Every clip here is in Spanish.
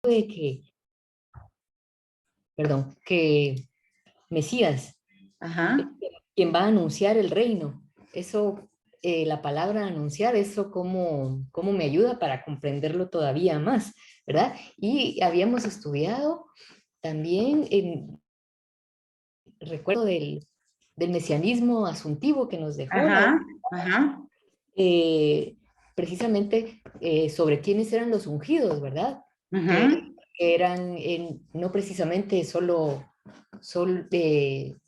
de que, perdón, que Mesías, Ajá. quien va a anunciar el reino. Eso, la palabra anunciar, eso cómo me ayuda para comprenderlo todavía más, ¿verdad? Y habíamos estudiado también, recuerdo del mesianismo asuntivo que nos dejó la Ajá. Ajá. eh, precisamente sobre quiénes eran los ungidos, ¿verdad? Ajá. Que eran no precisamente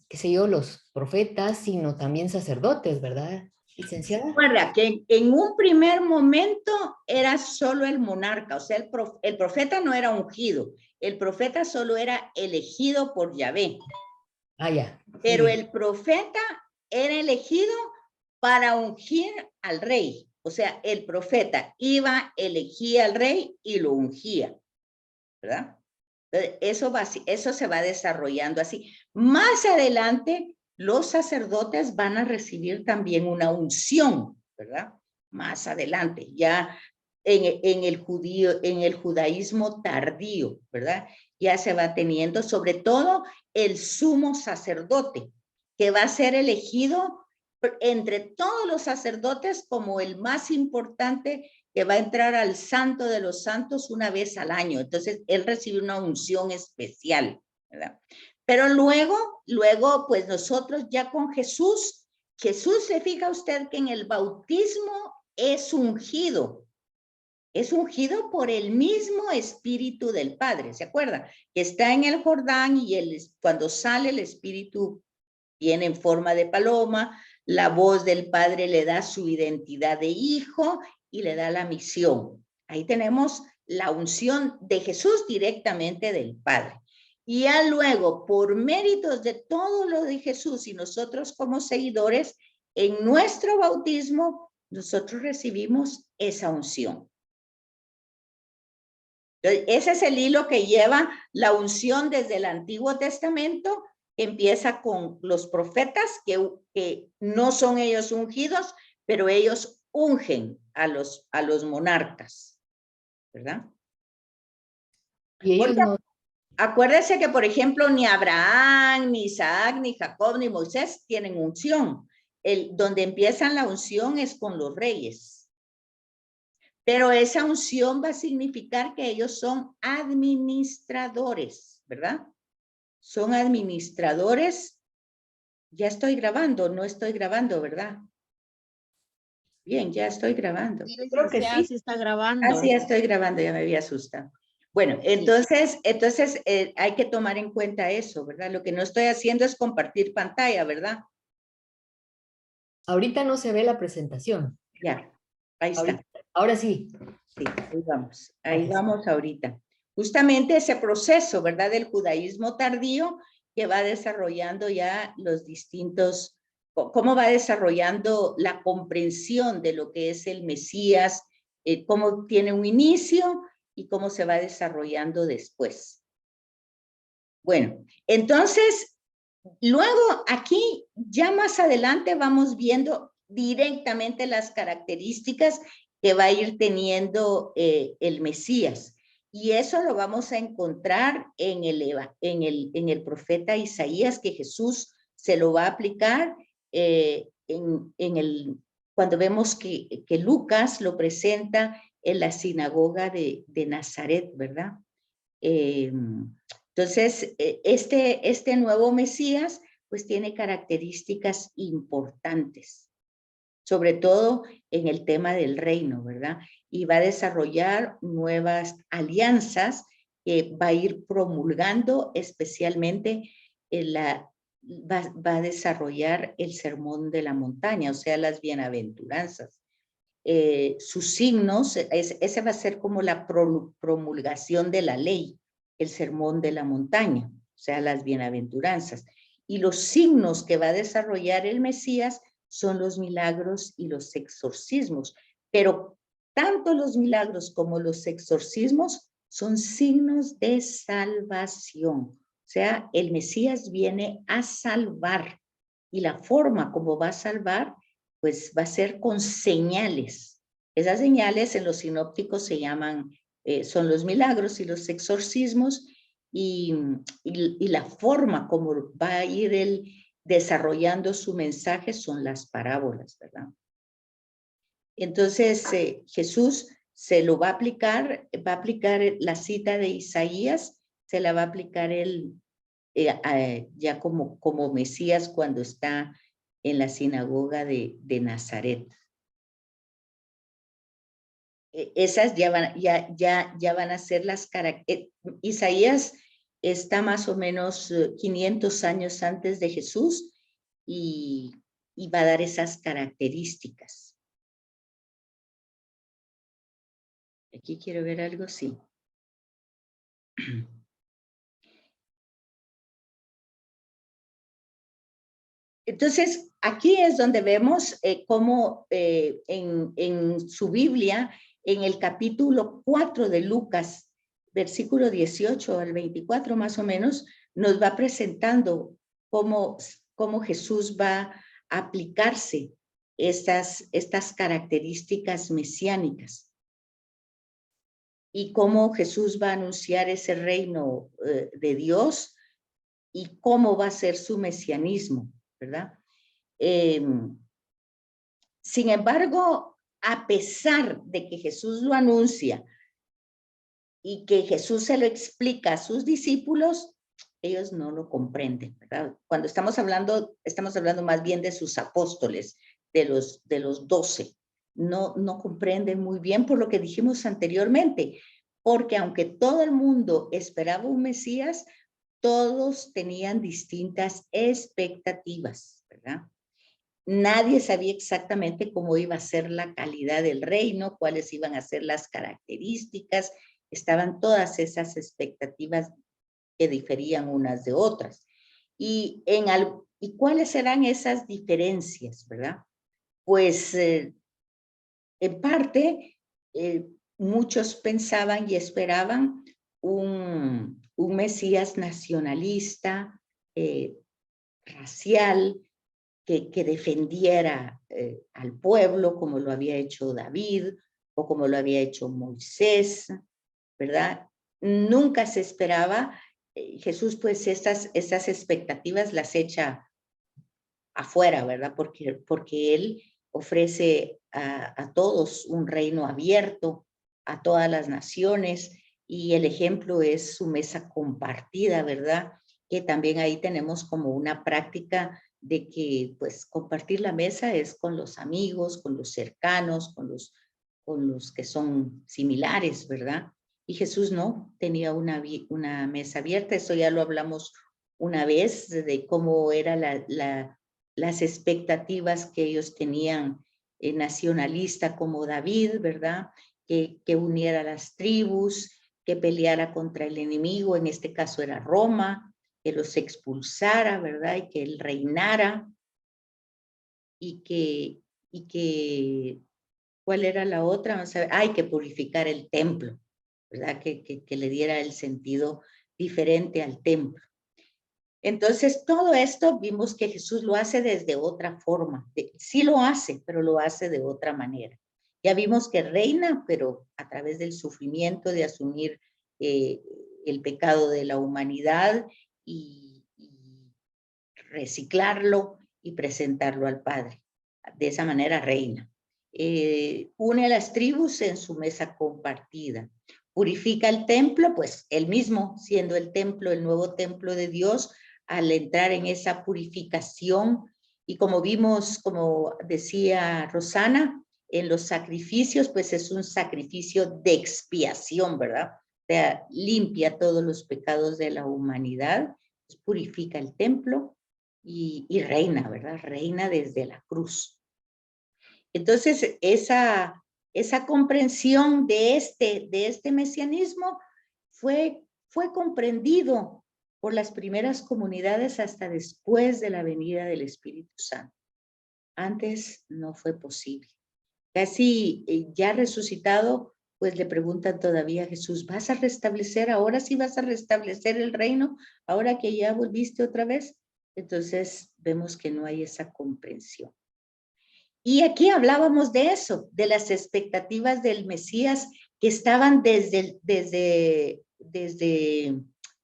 qué sé yo, los profetas, sino también sacerdotes, ¿verdad, licenciada? Recuerda que en un primer momento era solo el monarca, o sea, el profeta no era ungido, el profeta solo era elegido por Yahvé, Ah, ya, muy pero bien. el profeta era elegido para ungir al rey, o sea, el profeta iba, elegía al rey y lo ungía, ¿verdad? Eso se va desarrollando así. Más adelante, los sacerdotes van a recibir también una unción, ¿verdad? Más adelante, ya en el judaísmo tardío, ¿verdad? Ya se va teniendo, sobre todo, el sumo sacerdote, que va a ser elegido entre todos los sacerdotes como el más importante, que va a entrar al Santo de los Santos una vez al año. Entonces, él recibe una unción especial, ¿verdad? Pero luego, pues nosotros ya con Jesús, se fija usted que en el bautismo es ungido por el mismo Espíritu del Padre, ¿se acuerda? Que está en el Jordán y cuando sale el Espíritu viene en forma de paloma, la voz del Padre le da su identidad de hijo y le da la misión. Ahí tenemos la unción de Jesús directamente del Padre. Y ya luego, por méritos de todo lo de Jesús y nosotros como seguidores, en nuestro bautismo, nosotros recibimos esa unción. Entonces, ese es el hilo que lleva la unción desde el Antiguo Testamento. Empieza con los profetas, que no son ellos ungidos, pero ellos ungen a los monarcas, ¿verdad? Y ellos Porque no, acuérdense que, por ejemplo, ni Abraham, ni Isaac, ni Jacob, ni Moisés tienen unción. Donde empiezan la unción es con los reyes. Pero esa unción va a significar que ellos son administradores, ¿verdad? Son administradores. Ya estoy grabando, no estoy grabando, ¿verdad? Bien, ya estoy grabando. Sí, creo que licenciada, sí. sí está Ah, grabando. sí, ya estoy grabando, ya me había asustado. Bueno, Sí. entonces hay que tomar en cuenta eso, ¿verdad? Lo que no estoy haciendo es compartir pantalla, ¿verdad? Ahorita no se ve la presentación. Ya, ahí está. Ahorita, ahora sí. Sí, ahí Gracias. vamos ahorita. Justamente ese proceso, ¿verdad? Del judaísmo tardío que va desarrollando ya los distintos, cómo va desarrollando la comprensión de lo que es el Mesías, cómo tiene un inicio y cómo se va desarrollando después. Bueno, entonces, luego aquí, ya más adelante vamos viendo directamente las características que va a ir teniendo el Mesías. Y eso lo vamos a encontrar en el profeta Isaías, que Jesús se lo va a aplicar cuando vemos que Lucas lo presenta en la sinagoga de Nazaret, ¿verdad? Entonces, este nuevo Mesías, pues tiene características importantes, sobre todo en el tema del reino, ¿verdad? Y va a desarrollar nuevas alianzas que va a ir promulgando, especialmente va a desarrollar el sermón de la montaña, o sea, las bienaventuranzas. Sus signos, ese va a ser como la promulgación de la ley, el sermón de la montaña, o sea, las bienaventuranzas. Y los signos que va a desarrollar el Mesías son los milagros y los exorcismos, pero tanto los milagros como los exorcismos son signos de salvación. O sea, el Mesías viene a salvar y la forma como va a salvar pues va a ser con señales. Esas señales en los sinópticos se llaman son los milagros y los exorcismos, y la forma como va a ir él desarrollando su mensaje son las parábolas, ¿verdad? Entonces, Jesús se lo va a aplicar la cita de Isaías, se la va a aplicar él ya como Mesías cuando está en la sinagoga de Nazaret. Esas ya van a ser las características. Isaías está más o menos 500 años antes de Jesús y va a dar esas características. Aquí quiero ver algo, sí. Entonces, aquí es donde vemos cómo en su Biblia, en el capítulo 4 de Lucas, versículo 18 al 24 más o menos, nos va presentando cómo Jesús va a aplicarse estas características mesiánicas y cómo Jesús va a anunciar ese reino de Dios y cómo va a ser su mesianismo, ¿verdad? Sin embargo, a pesar de que Jesús lo anuncia y que Jesús se lo explica a sus discípulos, ellos no lo comprenden, ¿verdad? Cuando estamos hablando más bien de sus apóstoles, de los 12. No comprenden muy bien por lo que dijimos anteriormente, porque aunque todo el mundo esperaba un Mesías, todos tenían distintas expectativas, ¿verdad? Nadie sabía exactamente cómo iba a ser la calidad del reino, cuáles iban a ser las características. Estaban todas esas expectativas que diferían unas de otras. ¿Y cuáles eran esas diferencias, verdad? Pues en parte, muchos pensaban y esperaban un Mesías nacionalista, racial, que defendiera al pueblo como lo había hecho David o como lo había hecho Moisés, ¿verdad? Nunca se esperaba, Jesús pues estas expectativas las echa afuera, ¿verdad? Porque él ofrece a todos un reino abierto, a todas las naciones, y el ejemplo es su mesa compartida, ¿verdad? Que también ahí tenemos como una práctica de que pues compartir la mesa es con los amigos, con los cercanos, con los que son similares, ¿verdad? Y Jesús no, tenía una mesa abierta, eso ya lo hablamos una vez, de cómo era las expectativas que ellos tenían nacionalista como David, ¿verdad? Que uniera las tribus, que peleara contra el enemigo, en este caso era Roma, que los expulsara, ¿verdad? Y que él reinara, y que ¿cuál era la otra? Vamos a ver, hay que purificar el templo, ¿verdad? Que le diera el sentido diferente al templo. Entonces, todo esto vimos que Jesús lo hace desde otra forma. Sí lo hace, pero lo hace de otra manera. Ya vimos que reina, pero a través del sufrimiento de asumir el pecado de la humanidad y reciclarlo y presentarlo al Padre. De esa manera reina. Une a las tribus en su mesa compartida. Purifica el templo, pues él mismo, siendo el templo, el nuevo templo de Dios, al entrar en esa purificación, y como vimos, como decía Rosana, en los sacrificios, pues es un sacrificio de expiación, ¿verdad? O sea, limpia todos los pecados de la humanidad, pues purifica el templo y reina, ¿verdad? Reina desde la cruz. Entonces, esa comprensión de este mesianismo fue comprendido por las primeras comunidades hasta después de la venida del Espíritu Santo. Antes no fue posible. Casi ya resucitado, pues le preguntan todavía a Jesús, ¿vas a restablecer? ¿Ahora sí vas a restablecer el reino? ¿Ahora que ya volviste otra vez? Entonces vemos que no hay esa comprensión. Y aquí hablábamos de eso, de las expectativas del Mesías que estaban desde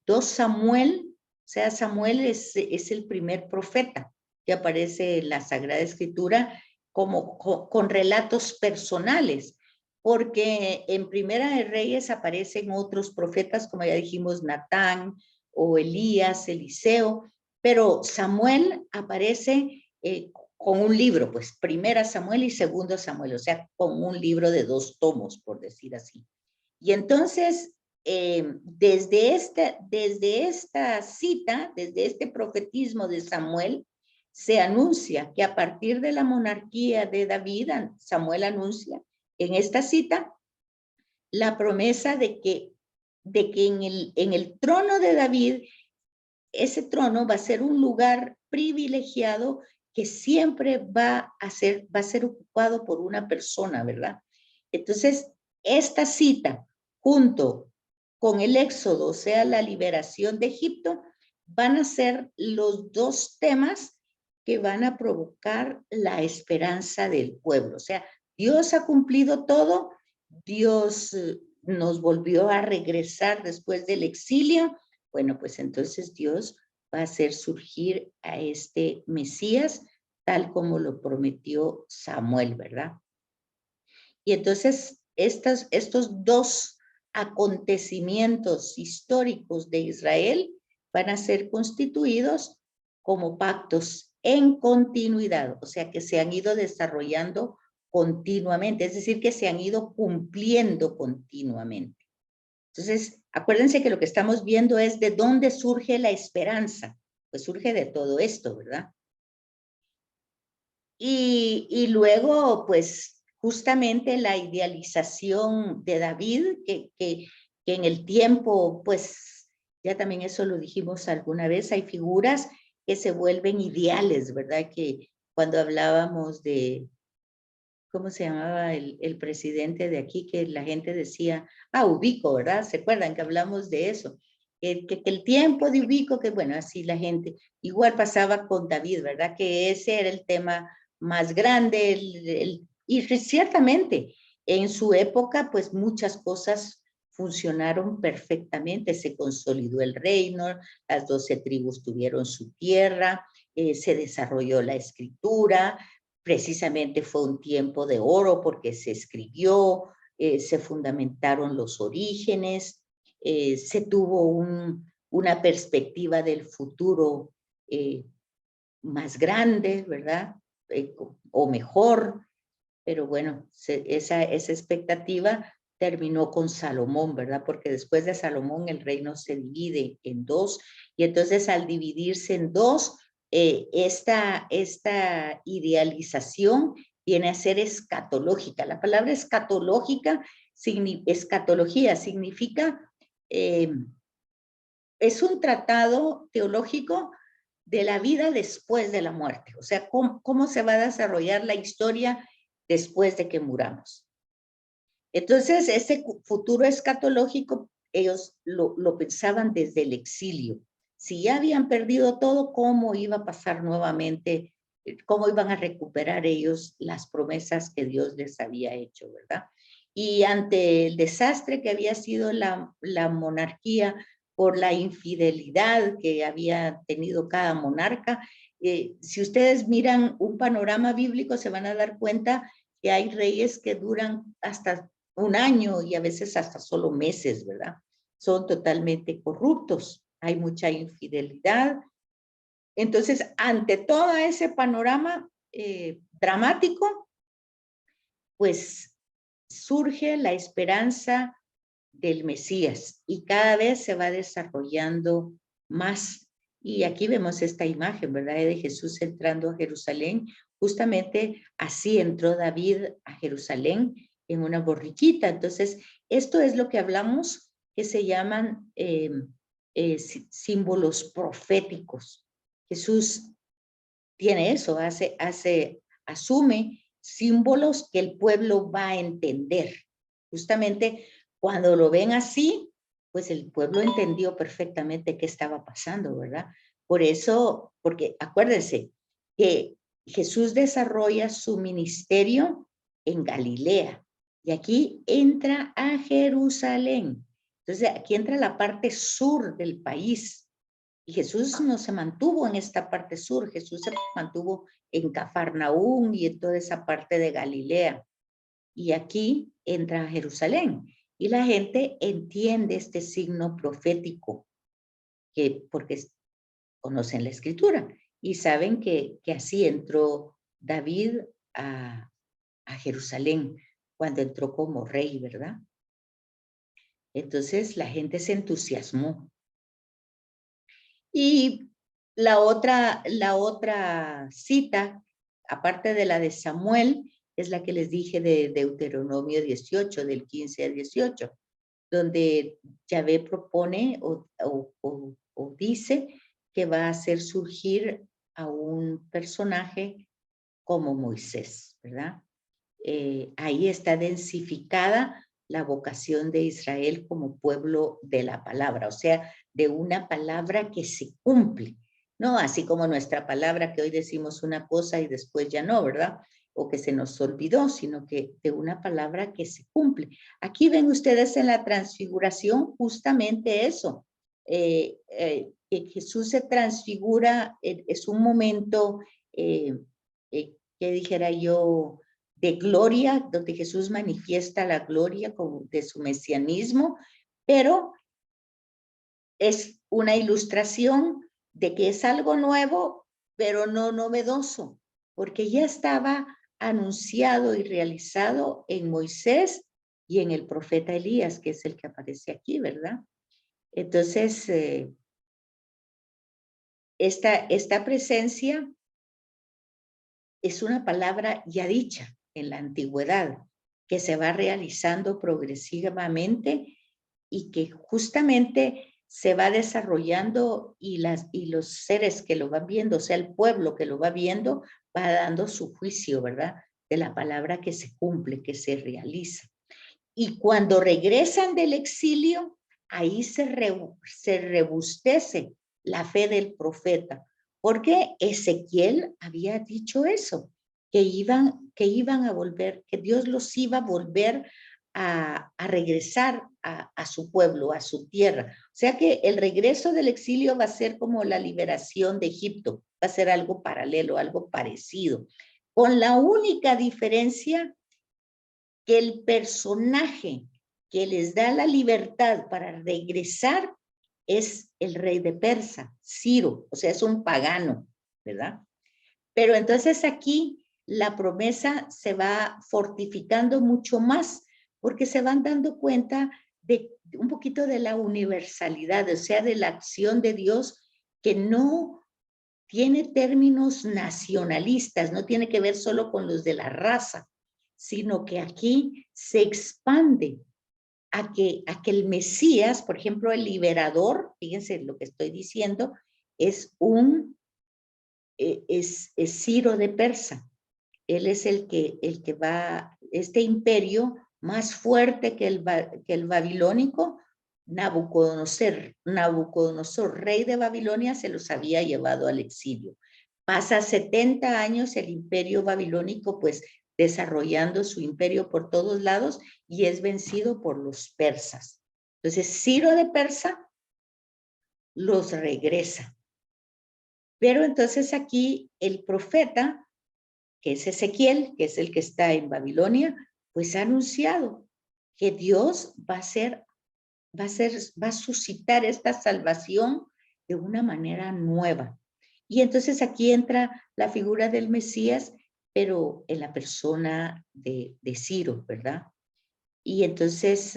2 Samuel, o sea, Samuel es el primer profeta que aparece en la Sagrada Escritura como con relatos personales, porque en Primera de Reyes aparecen otros profetas, como ya dijimos, Natán o Elías, Eliseo, pero Samuel aparece con un libro, pues Primera Samuel y Segundo Samuel, o sea, con un libro de 2 tomos, por decir así. Y entonces, desde esta cita, desde este profetismo de Samuel, se anuncia que a partir de la monarquía de David, Samuel anuncia en esta cita la promesa de que en el trono de David, ese trono va a ser un lugar privilegiado que siempre va a ser ocupado por una persona, ¿verdad? Entonces, esta cita, junto con el éxodo, o sea, la liberación de Egipto, van a ser los 2 temas que van a provocar la esperanza del pueblo. O sea, Dios ha cumplido todo, Dios nos volvió a regresar después del exilio. Bueno, pues entonces Dios va a hacer surgir a este Mesías, tal como lo prometió Samuel, ¿verdad? Y entonces estos 2 acontecimientos históricos de Israel van a ser constituidos como pactos en continuidad, o sea que se han ido desarrollando continuamente, es decir, que se han ido cumpliendo continuamente. Entonces, acuérdense que lo que estamos viendo es de dónde surge la esperanza, pues surge de todo esto, ¿verdad? Y luego, pues, justamente la idealización de David, que en el tiempo, pues, ya también eso lo dijimos alguna vez, hay figuras que se vuelven ideales, ¿verdad? Que cuando hablábamos de, ¿cómo se llamaba el presidente de aquí? Que la gente decía, Ubico, ¿verdad? ¿Se acuerdan que hablamos de eso? Que el tiempo de Ubico, que bueno, así la gente, igual pasaba con David, ¿verdad? Que ese era el tema más grande, y ciertamente en su época, pues muchas cosas funcionaron perfectamente, se consolidó el reino, las 12 tribus tuvieron su tierra, se desarrolló la escritura, precisamente fue un tiempo de oro porque se escribió, se fundamentaron los orígenes, se tuvo una perspectiva del futuro más grande, ¿verdad? O mejor, pero bueno, esa expectativa terminó con Salomón, ¿verdad? Porque después de Salomón el reino se divide en 2, y entonces al dividirse en 2, esta idealización viene a ser escatológica. La palabra escatología significa, es un tratado teológico de la vida después de la muerte, o sea, cómo se va a desarrollar la historia después de que muramos. Entonces, ese futuro escatológico, ellos lo pensaban desde el exilio. Si ya habían perdido todo, ¿cómo iba a pasar nuevamente? ¿Cómo iban a recuperar ellos las promesas que Dios les había hecho, verdad? Y ante el desastre que había sido la monarquía por la infidelidad que había tenido cada monarca, si ustedes miran un panorama bíblico, se van a dar cuenta que hay reyes que duran hasta 1 año y a veces hasta solo meses, ¿verdad? Son totalmente corruptos, hay mucha infidelidad. Entonces, ante todo ese panorama dramático, pues surge la esperanza del Mesías y cada vez se va desarrollando más. Y aquí vemos esta imagen, ¿verdad? De Jesús entrando a Jerusalén. Justamente así entró David a Jerusalén en una borriquita. Entonces, esto es lo que hablamos que se llaman símbolos proféticos. Jesús tiene eso, asume símbolos que el pueblo va a entender. Justamente cuando lo ven así, pues el pueblo entendió perfectamente qué estaba pasando, ¿verdad? Por eso, porque acuérdense que Jesús desarrolla su ministerio en Galilea, y aquí entra a Jerusalén. Entonces aquí entra la parte sur del país. Y Jesús no se mantuvo en esta parte sur, Jesús se mantuvo en Cafarnaúm y en toda esa parte de Galilea. Y aquí entra a Jerusalén. Y la gente entiende este signo profético, porque conocen la escritura y saben que así entró David a Jerusalén cuando entró como rey, ¿verdad? Entonces la gente se entusiasmó. Y la otra cita, aparte de la de Samuel, es la que les dije de Deuteronomio 18, del 15 al 18, donde Yahvé propone o dice que va a hacer surgir a un personaje como Moisés, ¿verdad? Ahí está densificada la vocación de Israel como pueblo de la palabra, o sea, de una palabra que se cumple, ¿no? Así como nuestra palabra que hoy decimos una cosa y después ya no, ¿verdad? O que se nos olvidó, sino que de una palabra que se cumple. Aquí ven ustedes en la transfiguración justamente eso, que Jesús se transfigura, es un momento, que dijera yo, de gloria, donde Jesús manifiesta la gloria de su mesianismo, pero es una ilustración de que es algo nuevo, pero no novedoso, porque ya estaba anunciado y realizado en Moisés y en el profeta Elías, que es el que aparece aquí, ¿verdad? Entonces, esta presencia es una palabra ya dicha en la antigüedad, que se va realizando progresivamente y que justamente se va desarrollando y los seres que lo van viendo, o sea, el pueblo que lo va viendo, va dando su juicio, ¿verdad? De la palabra que se cumple, que se realiza. Y cuando regresan del exilio, ahí se rebustece la fe del profeta, porque Ezequiel había dicho eso, que iban a volver, que Dios los iba a volver a regresar a su pueblo, a su tierra. O sea que el regreso del exilio va a ser como la liberación de Egipto, va a ser algo paralelo, algo parecido, con la única diferencia que el personaje que les da la libertad para regresar es el rey de Persa, Ciro, o sea, es un pagano, ¿verdad? Pero entonces aquí la promesa se va fortificando mucho más porque se van dando cuenta de un poquito de la universalidad, o sea, de la acción de Dios que no tiene términos nacionalistas, no tiene que ver solo con los de la raza, sino que aquí se expande a que el Mesías, por ejemplo, el liberador, fíjense lo que estoy diciendo, es Ciro de Persa. Él es el que va, este imperio más fuerte que el babilónico, Nabucodonosor, rey de Babilonia, se los había llevado al exilio. Pasa 70 años el imperio babilónico, pues desarrollando su imperio por todos lados y es vencido por los persas. Entonces, Ciro de Persa los regresa. Pero entonces aquí el profeta, que es Ezequiel, que es el que está en Babilonia, pues ha anunciado que Dios va a suscitar esta salvación de una manera nueva. Y entonces aquí entra la figura del Mesías, pero en la persona de Ciro, ¿verdad? Y entonces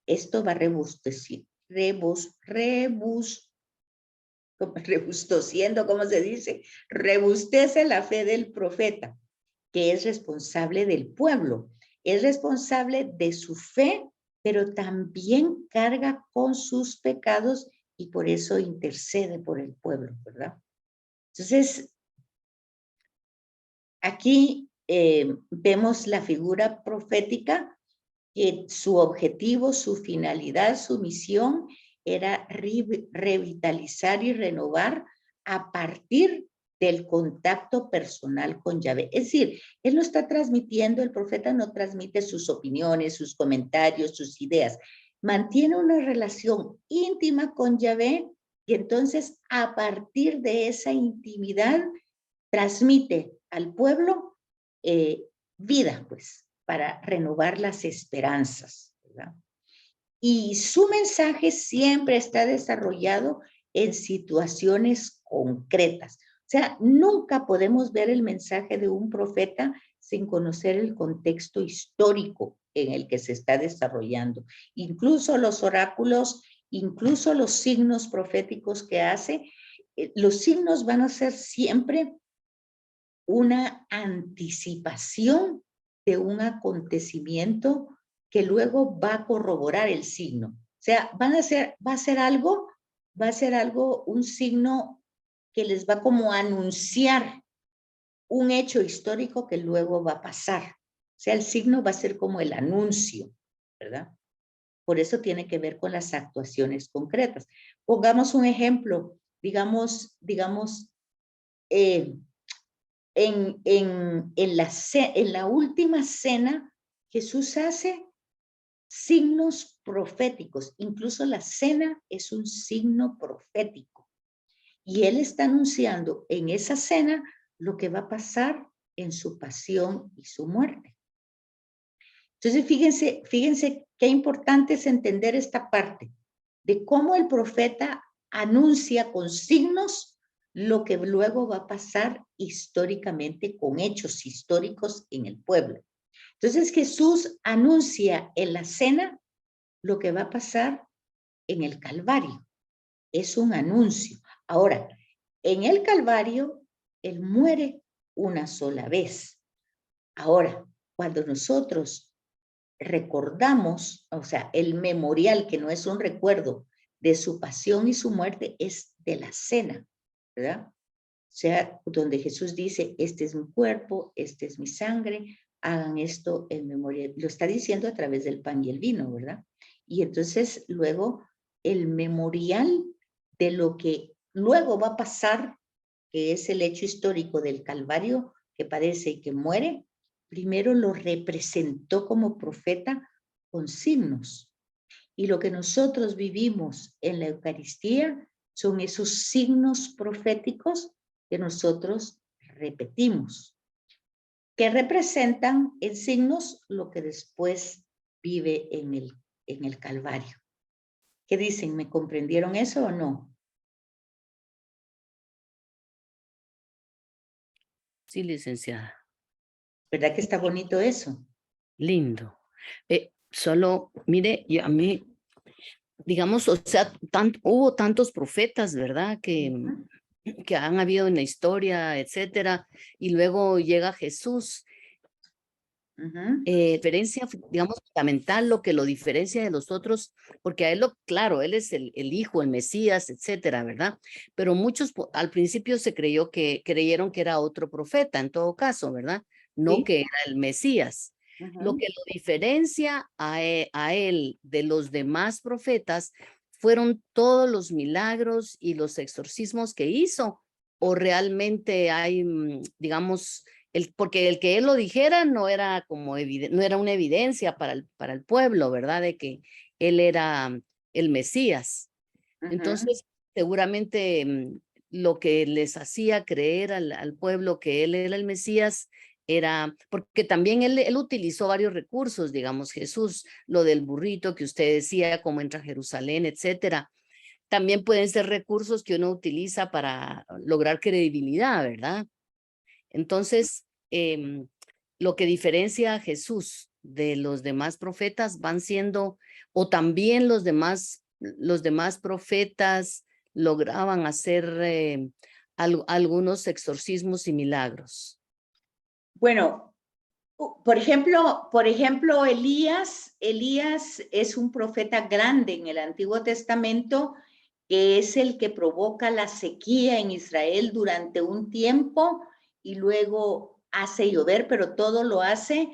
esto va rebusteciendo, ¿cómo se dice? Rebustece la fe del profeta, que es responsable del pueblo, es responsable de su fe, pero también carga con sus pecados y por eso intercede por el pueblo, ¿verdad? Entonces, aquí vemos la figura profética, que su objetivo, su finalidad, su misión era revitalizar y renovar a partir del contacto personal con Yahvé. Es decir, él no está transmitiendo, el profeta no transmite sus opiniones, sus comentarios, sus ideas. Mantiene una relación íntima con Yahvé y entonces a partir de esa intimidad transmite al pueblo vida, pues, para renovar las esperanzas, ¿verdad? Y su mensaje siempre está desarrollado en situaciones concretas. O sea, nunca podemos ver el mensaje de un profeta sin conocer el contexto histórico en el que se está desarrollando. Incluso los oráculos, incluso los signos proféticos que hace, los signos van a ser siempre una anticipación de un acontecimiento que luego va a corroborar el signo. O sea, va a ser algo, un signo que les va como a anunciar un hecho histórico que luego va a pasar. O sea, el signo va a ser como el anuncio, ¿verdad? Por eso tiene que ver con las actuaciones concretas. Pongamos un ejemplo, digamos, en la última cena, Jesús hace signos proféticos. Incluso la cena es un signo profético. Y él está anunciando en esa cena lo que va a pasar en su pasión y su muerte. Entonces, fíjense qué importante es entender esta parte de cómo el profeta anuncia con signos lo que luego va a pasar históricamente con hechos históricos en el pueblo. Entonces Jesús anuncia en la cena lo que va a pasar en el Calvario. Es un anuncio. Ahora, en el Calvario, Él muere una sola vez. Ahora, cuando nosotros recordamos, o sea, el memorial, que no es un recuerdo de su pasión y su muerte, es de la cena, ¿verdad? O sea, donde Jesús dice, este es mi cuerpo, este es mi sangre, hagan esto en memoria. Lo está diciendo a través del pan y el vino, ¿verdad? Y entonces luego el memorial de lo que luego va a pasar, que es el hecho histórico del Calvario que padece y que muere, primero lo representó como profeta con signos. Y lo que nosotros vivimos en la Eucaristía son esos signos proféticos que nosotros repetimos, que representan en signos lo que después vive en el Calvario. ¿Qué dicen? ¿Me comprendieron eso o no? Sí, licenciada. ¿Verdad que está bonito eso? Lindo. Solo, mire, a mí, digamos, o sea, hubo tantos profetas, ¿verdad? Que han habido en la historia, etcétera, y luego llega Jesús. Diferencia, digamos, fundamental, lo que lo diferencia de los otros, porque a él, claro, él es el hijo, el Mesías, etcétera, ¿verdad? Pero muchos al principio creyeron que era otro profeta, en todo caso, ¿verdad? No ¿Sí? que era el Mesías. Lo que lo diferencia a él de los demás profetas fueron todos los milagros y los exorcismos que hizo, o realmente hay, digamos, porque el que él lo dijera no era como no era una evidencia para el pueblo, ¿verdad? De que él era el Mesías. Entonces, seguramente lo que les hacía creer al pueblo que él era el Mesías era, porque también él utilizó varios recursos, digamos, Jesús, lo del burrito que usted decía, cómo entra a Jerusalén, etcétera. También pueden ser recursos que uno utiliza para lograr credibilidad, ¿verdad? Entonces, lo que diferencia a Jesús de los demás profetas van siendo, o también los demás profetas lograban hacer algunos exorcismos y milagros. Bueno, por ejemplo, Elías es un profeta grande en el Antiguo Testamento, que es el que provoca la sequía en Israel durante un tiempo y luego hace llover, pero todo lo hace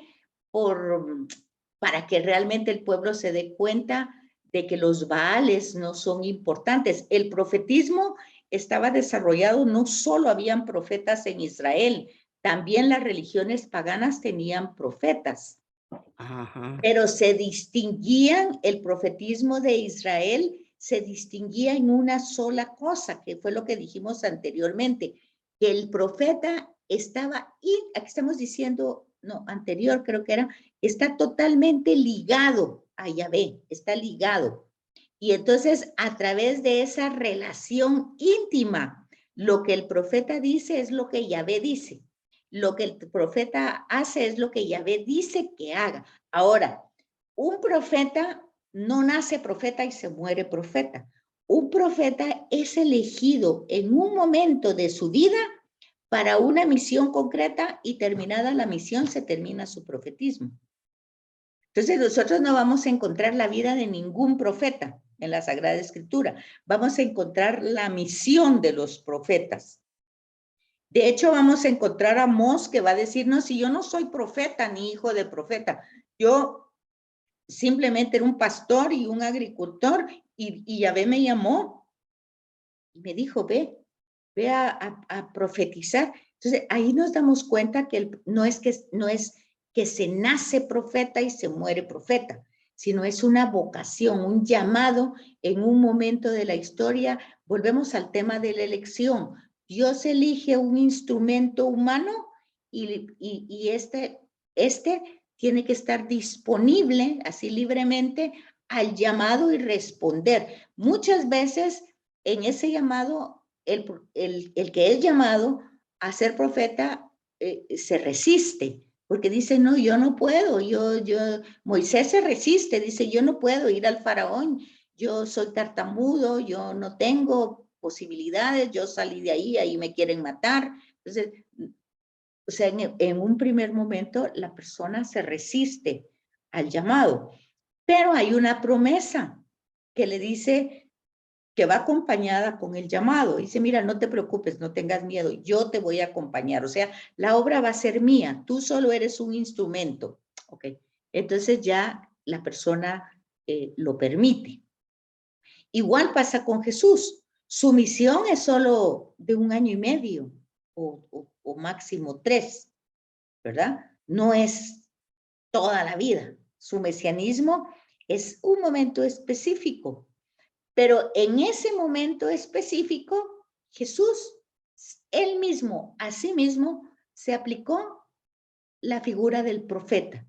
para que realmente el pueblo se dé cuenta de que los Baales no son importantes. El profetismo estaba desarrollado, no solo habían profetas en Israel, también las religiones paganas tenían profetas. Ajá. Pero se distinguían, el profetismo de Israel se distinguía en una sola cosa, que fue lo que dijimos anteriormente, que el profeta estaba, aquí estamos diciendo, no, anterior creo que era, está totalmente ligado a Yahvé, está ligado. Y entonces, a través de esa relación íntima, lo que el profeta dice es lo que Yahvé dice. Lo que el profeta hace es lo que Yahvé dice que haga. Ahora, un profeta no nace profeta y se muere profeta. Un profeta es elegido en un momento de su vida para una misión concreta y terminada la misión se termina su profetismo. Entonces nosotros no vamos a encontrar la vida de ningún profeta en la Sagrada Escritura. Vamos a encontrar la misión de los profetas. De hecho, vamos a encontrar a Amós que va a decirnos, si yo no soy profeta ni hijo de profeta, yo simplemente era un pastor y un agricultor y Yahvé me llamó y me dijo, ve a profetizar. Entonces, ahí nos damos cuenta que no es que se nace profeta y se muere profeta, sino es una vocación, un llamado en un momento de la historia. Volvemos al tema de la elección. Dios elige un instrumento humano y este tiene que estar disponible así libremente al llamado y responder. Muchas veces en ese llamado, el que es llamado a ser profeta se resiste, porque dice, no, yo no puedo, Moisés se resiste, dice, yo no puedo ir al faraón, yo soy tartamudo, yo no tengo posibilidades, yo salí de ahí me quieren matar. Entonces, o sea, en un primer momento la persona se resiste al llamado, pero hay una promesa que le dice que va acompañada con el llamado. Dice, mira, no te preocupes, no tengas miedo, yo te voy a acompañar. O sea, la obra va a ser mía, tú solo eres un instrumento. ¿Ok? Entonces ya la persona lo permite. Igual pasa con Jesús. Su misión es solo de 1 año y medio o máximo 3, ¿verdad? No es toda la vida. Su mesianismo es un momento específico. Pero en ese momento específico, Jesús, él mismo, a sí mismo, se aplicó la figura del profeta.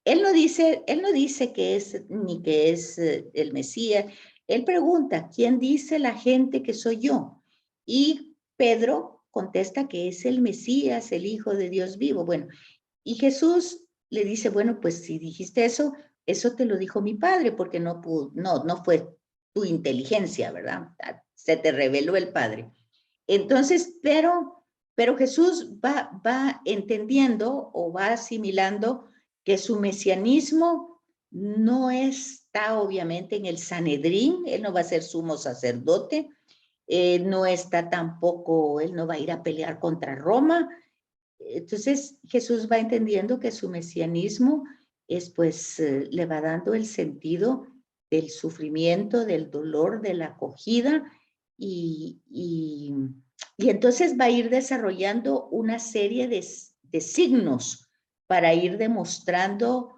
Él no dice que es, ni que es el Mesías. Él pregunta, ¿quién dice la gente que soy yo? Y Pedro contesta que es el Mesías, el Hijo de Dios vivo. Bueno, y Jesús le dice, bueno, pues si dijiste eso, eso te lo dijo mi Padre, porque no fue tu inteligencia, ¿verdad? Se te reveló el Padre. Entonces, pero Jesús va entendiendo o va asimilando que su mesianismo no está obviamente en el Sanedrín, él no va a ser sumo sacerdote, no está tampoco, él no va a ir a pelear contra Roma. Entonces Jesús va entendiendo que su mesianismo es pues le va dando el sentido del sufrimiento, del dolor, de la acogida y entonces va a ir desarrollando una serie de signos para ir demostrando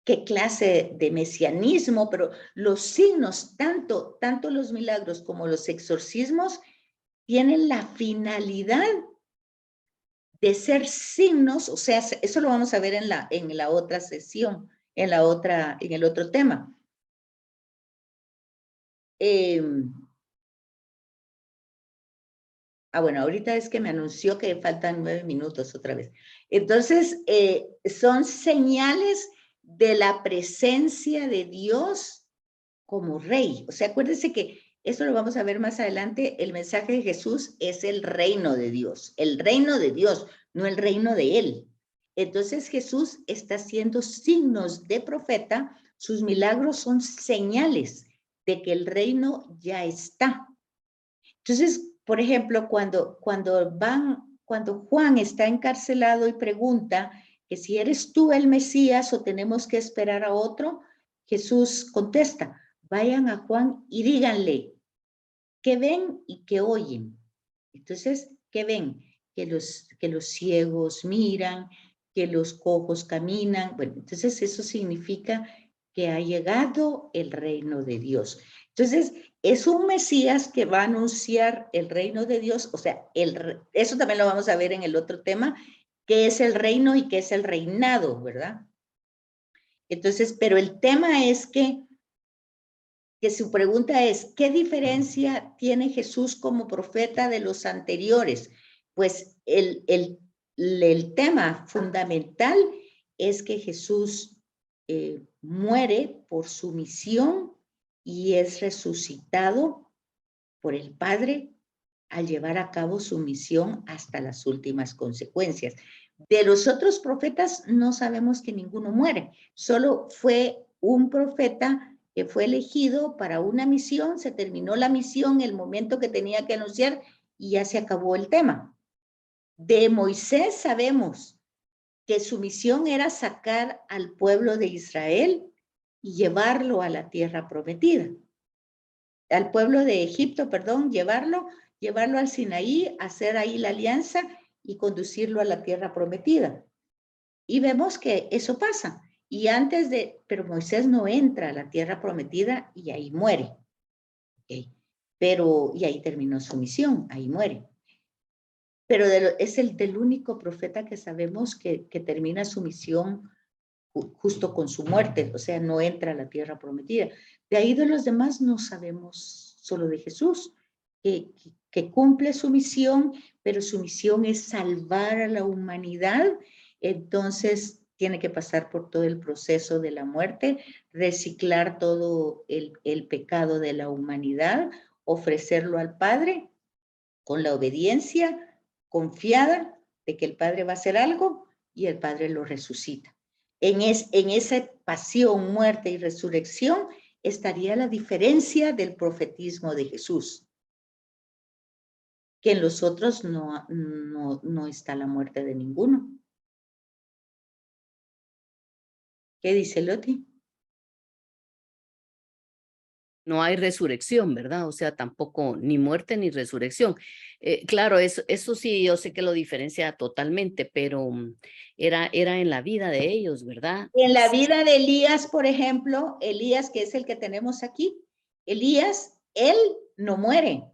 qué clase de mesianismo, pero los signos, tanto los milagros como los exorcismos, tienen la finalidad de ser signos, o sea, eso lo vamos a ver en la otra sesión, en el otro tema. Bueno, ahorita es que me anunció que faltan 9 minutos otra vez. Entonces, son señales de la presencia de Dios como rey. O sea, acuérdense que eso lo vamos a ver más adelante. El mensaje de Jesús es el reino de Dios, no el reino de él. Entonces Jesús está haciendo signos de profeta, sus milagros son señales de que el reino ya está. Entonces, por ejemplo, cuando Juan está encarcelado y pregunta que si eres tú el Mesías o tenemos que esperar a otro, Jesús contesta, vayan a Juan y díganle, que ven y que oyen. Entonces, ¿qué ven? Que los ciegos miran, que los cojos caminan. Bueno, entonces eso significa que ha llegado el reino de Dios. Entonces, es un Mesías que va a anunciar el reino de Dios, o sea, eso también lo vamos a ver en el otro tema, qué es el reino y qué es el reinado, ¿verdad? Entonces, pero el tema es que su pregunta es, ¿qué diferencia tiene Jesús como profeta de los anteriores? Pues el tema fundamental es que Jesús muere por su misión y es resucitado por el Padre al llevar a cabo su misión hasta las últimas consecuencias. De los otros profetas no sabemos que ninguno muere, solo fue un profeta que fue elegido para una misión, se terminó la misión, el momento que tenía que anunciar y ya se acabó el tema. De Moisés sabemos que su misión era sacar al pueblo de Israel y llevarlo a la tierra prometida. Al pueblo de Egipto, perdón, llevarlo al Sinaí, hacer ahí la alianza y conducirlo a la tierra prometida. Y vemos que eso pasa. Y pero Moisés no entra a la tierra prometida y ahí muere. ¿Okay? Y ahí terminó su misión, ahí muere. Pero es del único profeta que sabemos que termina su misión justo con su muerte, o sea, no entra a la tierra prometida. De ahí de los demás no sabemos, solo de Jesús, que cumple su misión, pero su misión es salvar a la humanidad, entonces tiene que pasar por todo el proceso de la muerte, reciclar todo el pecado de la humanidad, ofrecerlo al Padre con la obediencia confiada de que el Padre va a hacer algo y el Padre lo resucita. En esa pasión, muerte y resurrección estaría la diferencia del profetismo de Jesús, que en los otros no está la muerte de ninguno. ¿Qué dice Loti? No hay resurrección, ¿verdad? O sea, tampoco ni muerte ni resurrección. Claro, eso sí, yo sé que lo diferencia totalmente, pero era en la vida de ellos, ¿verdad? En la vida de Elías, por ejemplo, Elías, que es el que tenemos aquí, Elías, él no muere.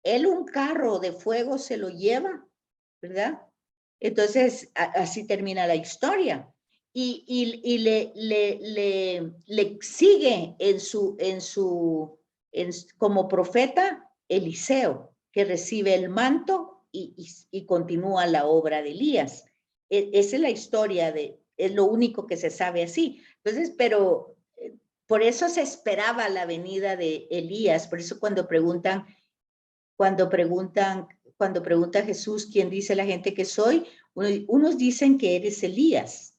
Él un carro de fuego se lo lleva, ¿verdad? Entonces, así termina la historia. Y le sigue como profeta Eliseo, que recibe el manto y continúa la obra de Elías. Esa es la historia es lo único que se sabe así. Entonces, pero por eso se esperaba la venida de Elías, por eso cuando pregunta Jesús, ¿quién dice la gente que soy? Unos dicen que eres Elías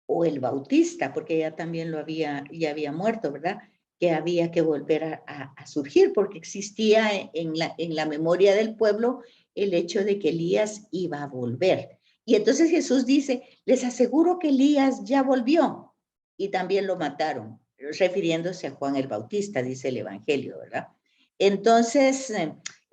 o el Bautista, porque ya también ya había muerto, ¿verdad? Que había que volver a surgir, porque existía en la memoria del pueblo el hecho de que Elías iba a volver. Y entonces Jesús dice, les aseguro que Elías ya volvió y también lo mataron, refiriéndose a Juan el Bautista, dice el Evangelio, ¿verdad? Entonces,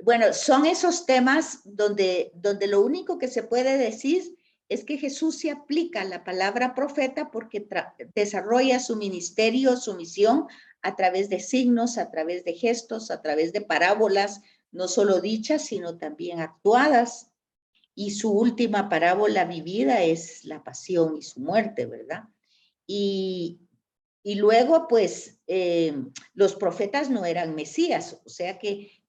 bueno, son esos temas donde lo único que se puede decir es que Jesús se aplica la palabra profeta porque desarrolla su ministerio, su misión a través de signos, a través de gestos, a través de parábolas, no solo dichas, sino también actuadas. Y su última parábola vivida es la pasión y su muerte, ¿verdad? Y luego, pues, los profetas no eran Mesías, o sea que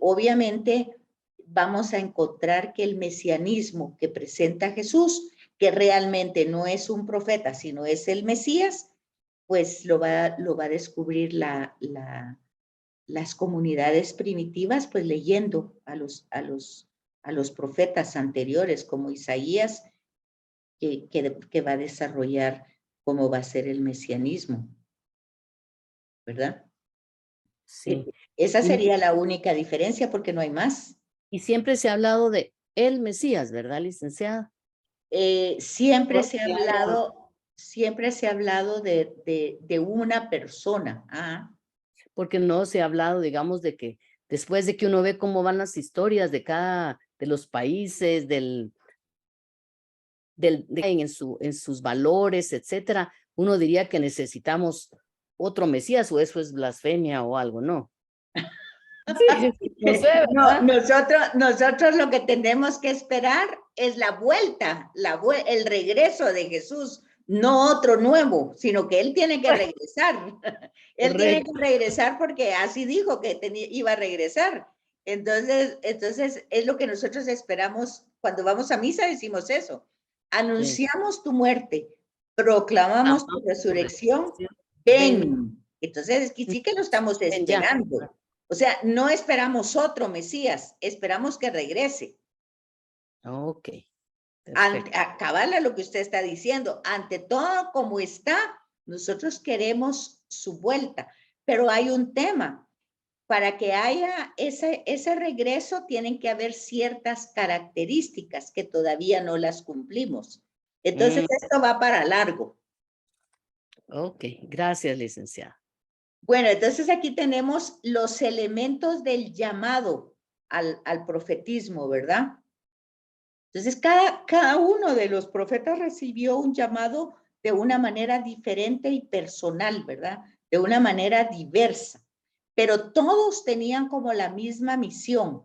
obviamente vamos a encontrar que el mesianismo que presenta Jesús, que realmente no es un profeta, sino es el Mesías, pues lo va a descubrir las comunidades primitivas, pues leyendo a los profetas anteriores como Isaías, que va a desarrollar cómo va a ser el mesianismo, ¿verdad? Sí. Esa sería la única diferencia porque no hay más. Y siempre se ha hablado de el Mesías, ¿verdad, licenciada? Siempre se ha hablado de una persona. Porque no se ha hablado, digamos, de que después de que uno ve cómo van las historias de los países, en sus valores, etcétera, uno diría que necesitamos otro Mesías, o eso es blasfemia o algo, ¿no? Sí, no sé, No, ¿verdad? nosotros lo que tenemos que esperar es la vuelta, el regreso de Jesús, no otro nuevo, sino que Él tiene que regresar. Él tiene que regresar porque así dijo que iba a regresar. Entonces es lo que nosotros esperamos cuando vamos a misa, decimos eso. Anunciamos tu muerte, proclamamos tu resurrección, ven. Entonces sí que lo estamos esperando. O sea, no esperamos otro Mesías, esperamos que regrese. Ok. Cabala lo que usted está diciendo, ante todo como está, nosotros queremos su vuelta, pero hay un tema. Para que haya ese regreso tienen que haber ciertas características que todavía no las cumplimos. Entonces esto va para largo. Ok, gracias, licenciada. Bueno, entonces aquí tenemos los elementos del llamado al profetismo, ¿verdad? Entonces, cada uno de los profetas recibió un llamado de una manera diferente y personal, ¿verdad? De una manera diversa. Pero todos tenían como la misma misión,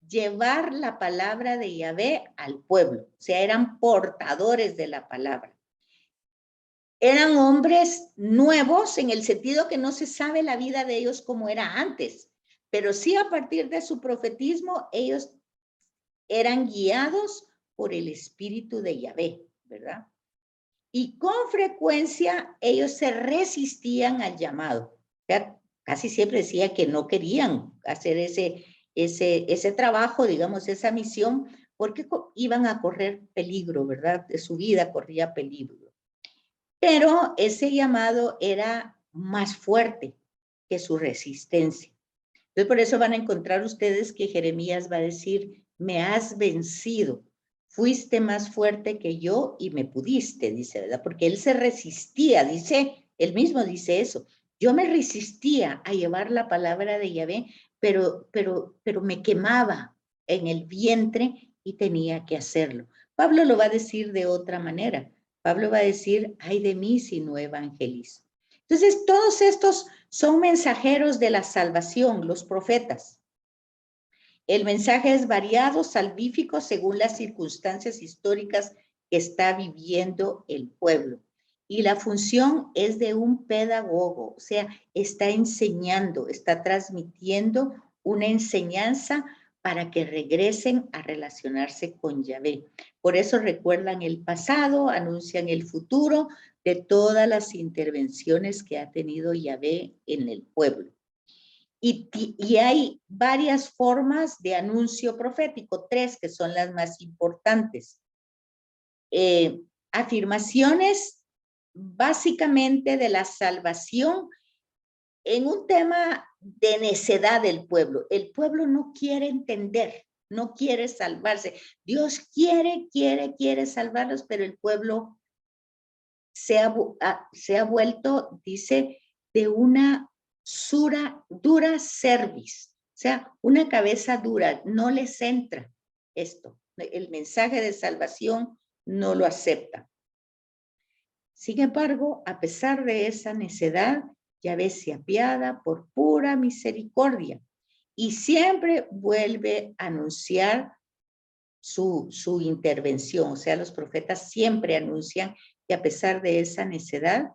llevar la palabra de Yahvé al pueblo. O sea, eran portadores de la palabra. Eran hombres nuevos en el sentido que no se sabe la vida de ellos como era antes, pero sí a partir de su profetismo ellos eran guiados por el espíritu de Yahvé, ¿verdad? Y con frecuencia ellos se resistían al llamado. O sea, casi siempre decía que no querían hacer ese trabajo, digamos, esa misión, porque iban a correr peligro, ¿verdad? De su vida corría peligro. Pero ese llamado era más fuerte que su resistencia. Entonces, por eso van a encontrar ustedes que Jeremías va a decir, me has vencido, fuiste más fuerte que yo y me pudiste, dice, ¿verdad? Porque él se resistía, dice, él mismo dice eso. Yo me resistía a llevar la palabra de Yahvé, pero me quemaba en el vientre y tenía que hacerlo. Pablo lo va a decir de otra manera. Pablo va a decir, ay de mí si no evangelizo. Entonces, todos estos son mensajeros de la salvación, los profetas. El mensaje es variado, salvífico, según las circunstancias históricas que está viviendo el pueblo. Y la función es de un pedagogo, o sea, está enseñando, está transmitiendo una enseñanza para que regresen a relacionarse con Yahvé. Por eso recuerdan el pasado, anuncian el futuro de todas las intervenciones que ha tenido Yahvé en el pueblo. Y hay varias formas de anuncio profético, 3 que son las más importantes. Afirmaciones básicamente de la salvación en un tema de necedad del pueblo. El pueblo no quiere entender, no quiere salvarse. Dios quiere salvarlos, pero el pueblo se ha vuelto, dice, de una dura cerviz, o sea, una cabeza dura, no les entra esto. El mensaje de salvación no lo acepta. Sin embargo, a pesar de esa necedad, Yahvé se apiada por pura misericordia y siempre vuelve a anunciar su intervención. O sea, los profetas siempre anuncian que a pesar de esa necedad,